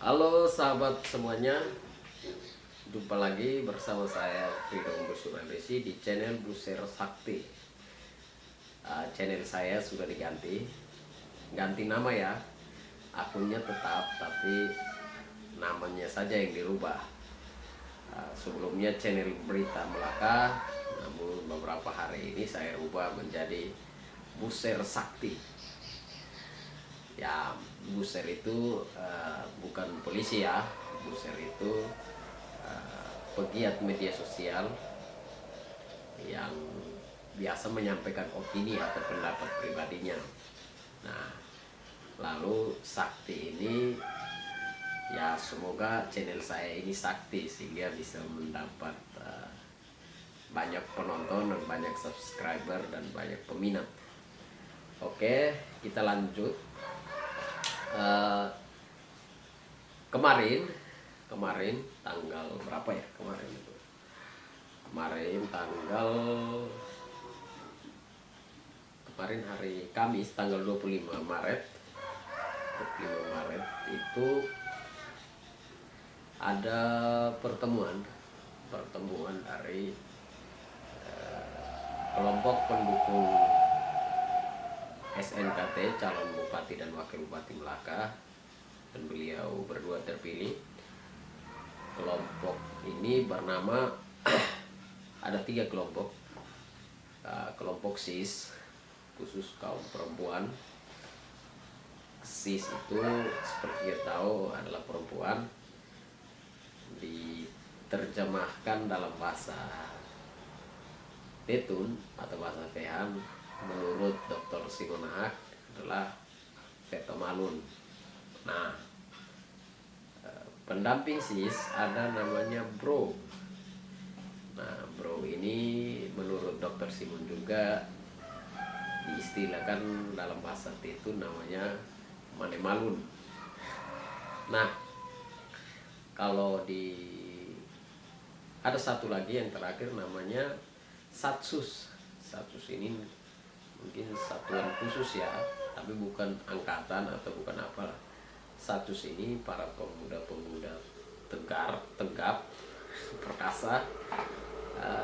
Halo sahabat semuanya, jumpa lagi bersama saya Freedom Busurandesi di channel Buser Sakti. Channel saya sudah ganti nama ya, akunnya tetap tapi namanya saja yang dirubah. Sebelumnya channel Berita Melaka, namun beberapa hari ini saya rubah menjadi Buser Sakti. Ya, Buser itu bukan polisi ya. Buser itu pegiat media sosial yang biasa menyampaikan opini atau pendapat pribadinya. Nah, lalu Sakti ini ya semoga channel saya ini sakti sehingga bisa mendapat banyak penonton dan banyak subscriber dan banyak peminat. Oke, kita lanjut. Kemarin tanggal berapa ya kemarin itu? Kemarin hari Kamis tanggal 25 Maret itu ada pertemuan dari kelompok pendukung SNKT, calon bupati dan wakil bupati Melaka, dan beliau berdua terpilih. Kelompok ini bernama ada 3 kelompok. Kelompok SIS, khusus kaum perempuan. SIS itu seperti kita tahu adalah perempuan, diterjemahkan dalam bahasa Tetun atau bahasa Fehan menurut Dr. Simonahak adalah Fetomalun. Nah, pendamping SIS ada namanya Bro. Nah, Bro ini menurut Dr. Simon juga diistilahkan dalam bahasa Tetun namanya Manemalun. Nah, kalau ada satu lagi yang terakhir namanya Satsus. Satsus ini mungkin satuan khusus ya, tapi bukan angkatan atau bukan apa. Satsus ini para pemuda-pemuda tegap, perkasa,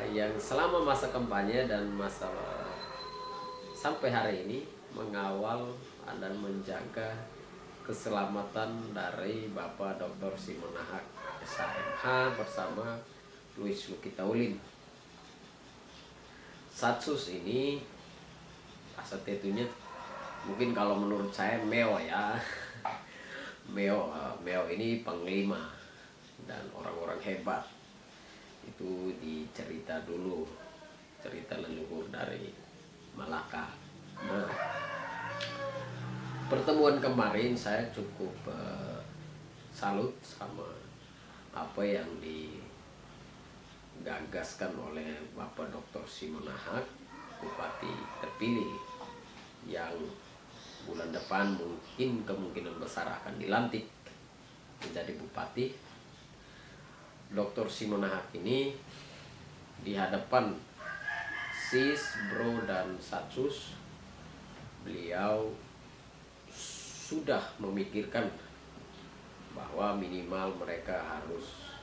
yang selama masa kampanye dan masa sampai hari ini mengawal dan menjaga keselamatan dari Bapak Dr. Simonahak SHMH bersama Louis Lukitaulin. Satsus ini bahasa Tetunya mungkin kalau menurut saya Meo ya. Meo ini panglima dan orang-orang hebat. Itu dicerita dulu, cerita leluhur dari Malaka. Nah, pertemuan kemarin saya cukup salut sama apa yang digagaskan oleh Bapak Dr. Simonahak, Bupati terpilih yang bulan depan kemungkinan besar akan dilantik menjadi bupati. Dr. Simonahak ini di hadapan SIS, Bro, dan Satsus, beliau sudah memikirkan bahwa minimal mereka harus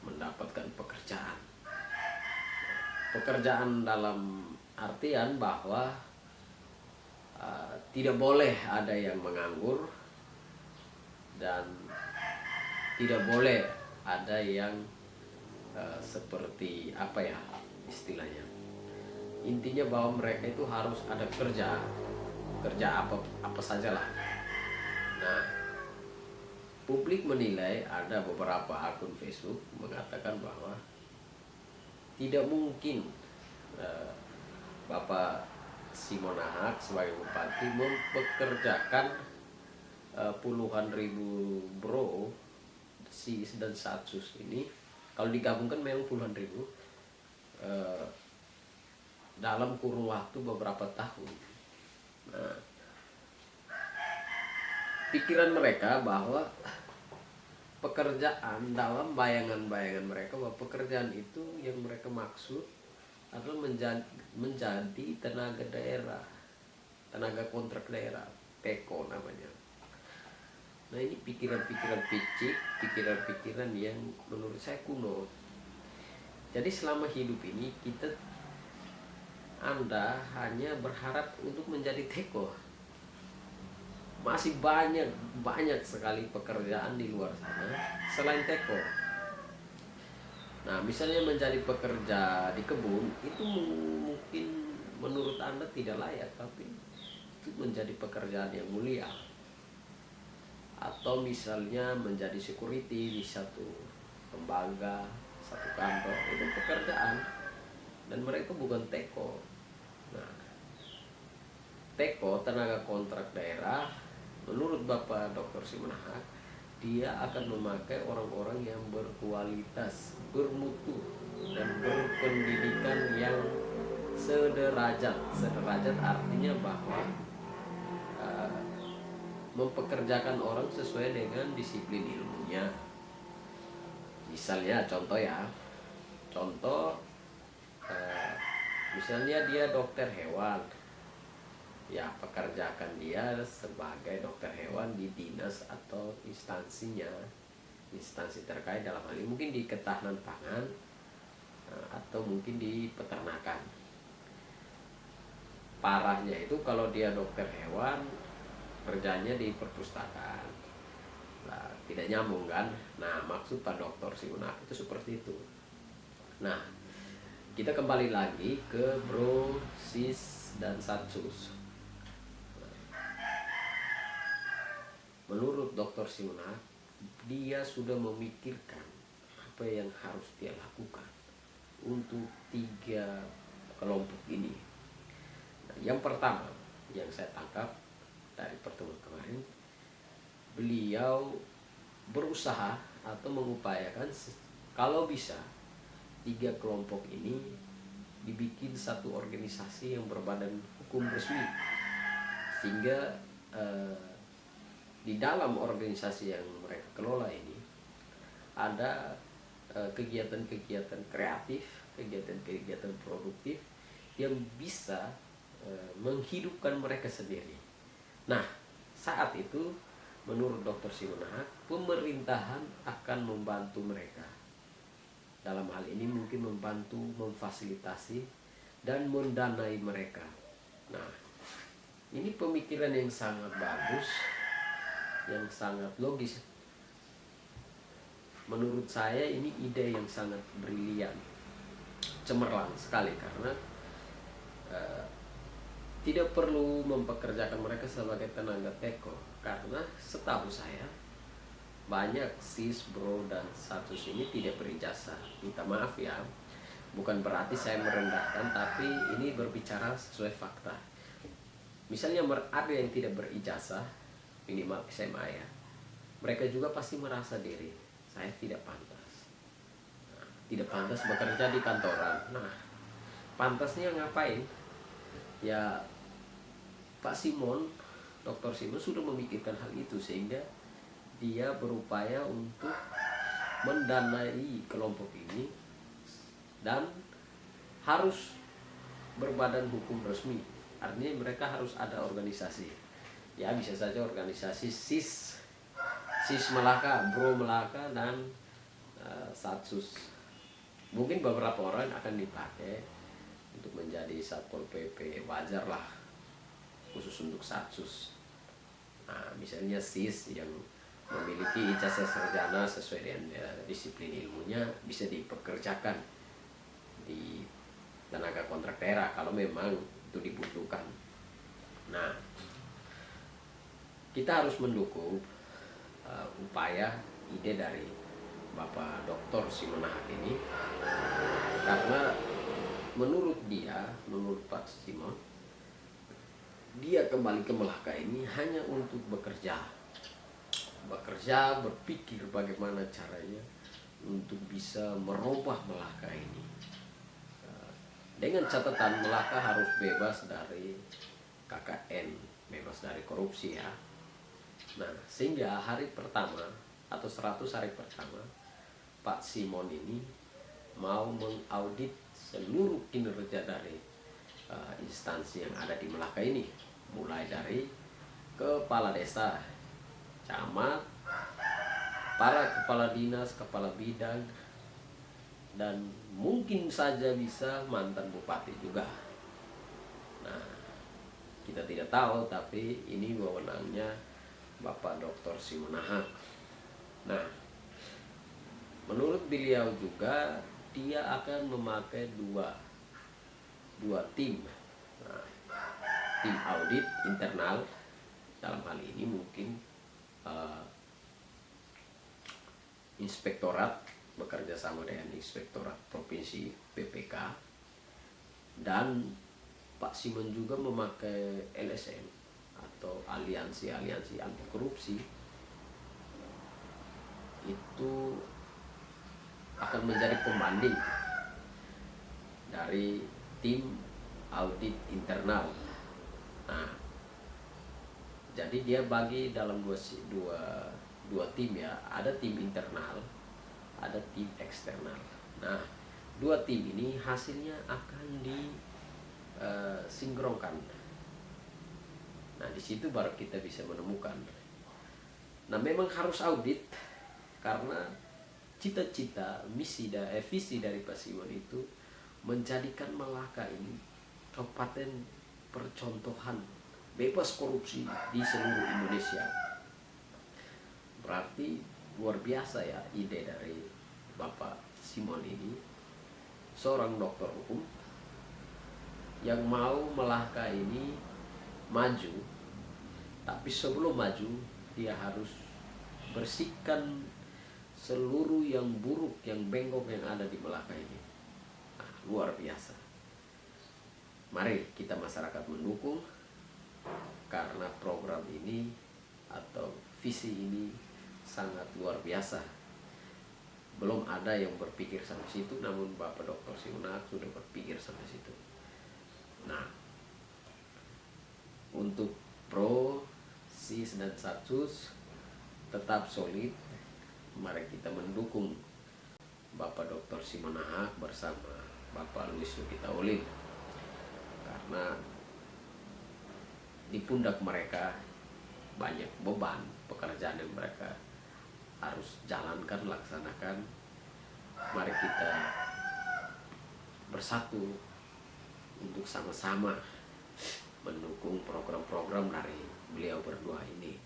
mendapatkan pekerjaan. Pekerjaan dalam artian bahwa tidak boleh ada yang menganggur dan tidak boleh ada yang seperti apa ya istilahnya. Intinya bahwa mereka itu harus ada kerja apa sajalah. Nah, publik menilai, ada beberapa akun Facebook mengatakan bahwa tidak mungkin Bapak Simonahak sebagai bupati mempekerjakan puluhan ribu bro SIS dan Satsus ini, kalau digabungkan memang puluhan ribu dalam kurun waktu beberapa tahun. Nah, pikiran mereka bahwa pekerjaan, dalam bayangan mereka bahwa pekerjaan itu yang mereka maksud adalah menjadi tenaga daerah, tenaga kontrak daerah, PEKO namanya. Nah, ini pikiran-pikiran picik, pikiran-pikiran yang menurut saya kuno. Jadi selama hidup ini Anda hanya berharap untuk menjadi teko. Masih banyak sekali pekerjaan di luar sana selain teko. Nah, misalnya menjadi pekerja di kebun itu mungkin menurut Anda tidak layak, tapi itu menjadi pekerjaan yang mulia. Atau misalnya menjadi security di satu lembaga, satu kantor, itu pekerjaan, dan mereka bukan teko. Nah, teko, tenaga kontrak daerah, menurut Bapak Dr. Simanahak, dia akan memakai orang-orang yang berkualitas, bermutu, dan berpendidikan yang sederajat. Sederajat artinya bahwa mempekerjakan orang sesuai dengan disiplin ilmunya. Misalnya contoh misalnya dia dokter hewan, ya pekerjakan dia sebagai dokter hewan di dinas atau instansi terkait, dalam hal ini mungkin di ketahanan pangan atau mungkin di peternakan. Parahnya itu kalau dia dokter hewan kerjanya di perpustakaan, nah, tidak nyambung kan. Nah, maksud Pak Dr. Simanahak itu seperti itu. Nah, kita kembali lagi ke Bro, Sis, dan Satsus. Menurut Dr. Simanahak, dia sudah memikirkan apa yang harus dia lakukan untuk 3 kelompok ini. Nah, yang pertama yang saya tangkap dari pertemuan kemarin, beliau berusaha atau mengupayakan kalau bisa 3 kelompok ini dibikin satu organisasi yang berbadan hukum resmi, sehingga di dalam organisasi yang mereka kelola ini ada kegiatan-kegiatan kreatif, kegiatan-kegiatan produktif yang bisa menghidupkan mereka sendiri. Nah, saat itu menurut Dr. Simanahak, pemerintahan akan membantu mereka. Dalam hal ini mungkin membantu, memfasilitasi, dan mendanai mereka. Nah, ini pemikiran yang sangat bagus, yang sangat logis. Menurut saya ini ide yang sangat brilian, cemerlang sekali, karena tidak perlu mempekerjakan mereka sebagai tenaga teko, karena setahu saya banyak sis, bro, dan satsus ini tidak berijazah. Minta maaf ya, bukan berarti saya merendahkan, tapi ini berbicara sesuai fakta. Misalnya ada yang tidak berijazah, minimal SMA ya, mereka juga pasti merasa diri saya tidak pantas. Nah, tidak pantas bekerja di kantoran. Nah, pantasnya ngapain? Ya, Pak Simon, Dr. Simon sudah memikirkan hal itu, sehingga dia berupaya untuk mendanai kelompok ini dan harus berbadan hukum resmi. Artinya mereka harus ada organisasi. Ya, bisa saja organisasi sis Melaka, bro Melaka, dan satsus. Mungkin beberapa orang akan dipakai untuk menjadi satpol PP, wajar lah, khusus untuk satsus. Nah, misalnya sis yang memiliki ijazah sarjana sesuai dengan disiplin ilmunya bisa dipekerjakan di tenaga kontrak daerah kalau memang itu dibutuhkan. Nah, kita harus mendukung upaya ide dari Bapak Dr. Simanahak ini, karena menurut Pak Simon, dia kembali ke Melaka ini hanya untuk bekerja, berpikir bagaimana caranya untuk bisa merubah Melaka ini. Dengan catatan Melaka harus bebas dari KKN, bebas dari korupsi ya. Nah, sehingga hari pertama atau 100 hari pertama, Pak Simon ini mau mengaudit seluruh kinerja dari instansi yang ada di Melaka ini, mulai dari kepala desa, camat, para kepala dinas, kepala bidang, dan mungkin saja bisa mantan bupati juga. Nah, kita tidak tahu, tapi ini wewenangnya Bapak Dr. Simanahak. Nah, menurut beliau juga dia akan memakai dua tim. Nah, tim audit internal dalam hal ini mungkin inspektorat bekerja sama dengan inspektorat provinsi PPK, dan Pak Simon juga memakai LSM atau aliansi anti korupsi. Itu akan menjadi pembanding dari tim audit internal. Nah, jadi dia bagi dalam dua tim ya, ada tim internal, ada tim eksternal. Nah, dua tim ini hasilnya akan disinkronkan. Nah, di situ baru kita bisa menemukan. Nah, memang harus audit karena cita-cita, visi dari Pak Simon itu menjadikan Melaka ini kabupaten percontohan bebas korupsi di seluruh Indonesia. Berarti luar biasa ya ide dari Bapak Simon ini, seorang dokter hukum yang mau Melaka ini maju, tapi sebelum maju dia harus bersihkan seluruh yang buruk, yang bengkok yang ada di Melaka ini. Nah, luar biasa. Mari kita masyarakat mendukung, karena program ini atau visi ini sangat luar biasa. Belum ada yang berpikir sampai situ, namun Bapak Dr. Simanahak sudah berpikir sampai situ. Nah, untuk pro, sis, dan satsus tetap solid. Mari kita mendukung Bapak Dr. Simanahak bersama Bapak Luis Lukita-Olim, karena di pundak mereka banyak beban pekerjaan yang mereka harus jalankan, laksanakan. Mari kita bersatu untuk sama-sama mendukung program-program dari beliau berdua ini.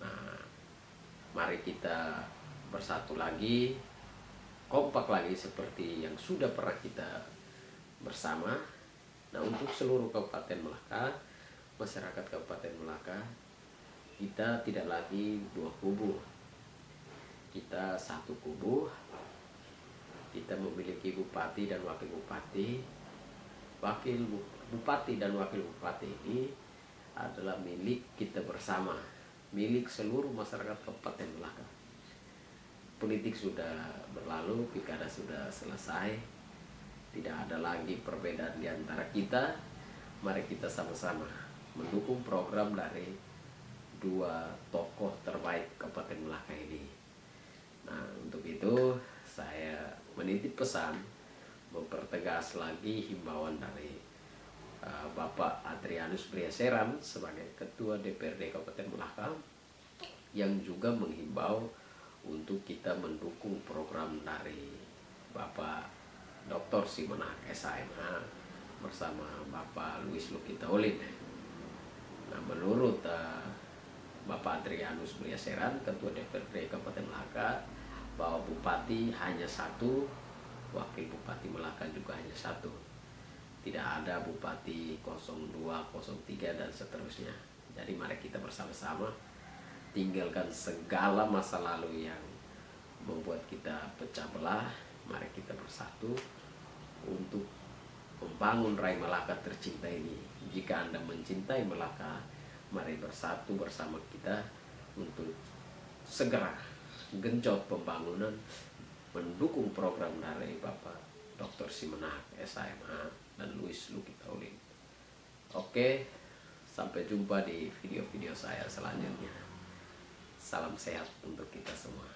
Nah, mari kita bersatu lagi, kompak lagi seperti yang sudah pernah kita bersama. Nah, untuk seluruh Kabupaten Melaka, masyarakat Kabupaten Melaka, kita tidak lagi dua kubu, kita satu kubu. Kita memiliki bupati dan wakil bupati. Bupati dan wakil bupati ini adalah milik kita bersama, milik seluruh masyarakat Kabupaten Melaka. Politik sudah berlalu, pilkada sudah selesai, tidak ada lagi perbedaan di antara kita. Mari kita sama-sama mendukung program dari dua tokoh terbaik Kabupaten Melaka ini. Nah, untuk itu saya menitip pesan, mempertegas lagi himbauan dari Bapak Adrianus Briaseran sebagai Ketua DPRD Kabupaten Melaka, yang juga menghimbau untuk kita mendukung program dari Bapak Dr. Simanahak SHMH bersama Bapak Luis Lukita-Olim. Nah, menurut Bapak Adrianus Briaseran, Ketua DPRD Kabupaten Melaka, bahwa bupati hanya satu, wakil bupati Melaka juga hanya satu. Tidak ada bupati 02, 03 dan seterusnya. Jadi mari kita bersama-sama tinggalkan segala masa lalu yang membuat kita pecah belah. Mari kita bersatu untuk membangun Rai Melaka tercinta ini. Jika Anda mencintai Melaka, mari bersatu bersama kita untuk segera genjot pembangunan, mendukung program dari Bapak Dr. Simanahak SHMH dan Luis Lukita-Olim. Oke, sampai jumpa di video-video saya selanjutnya. Salam sehat untuk kita semua.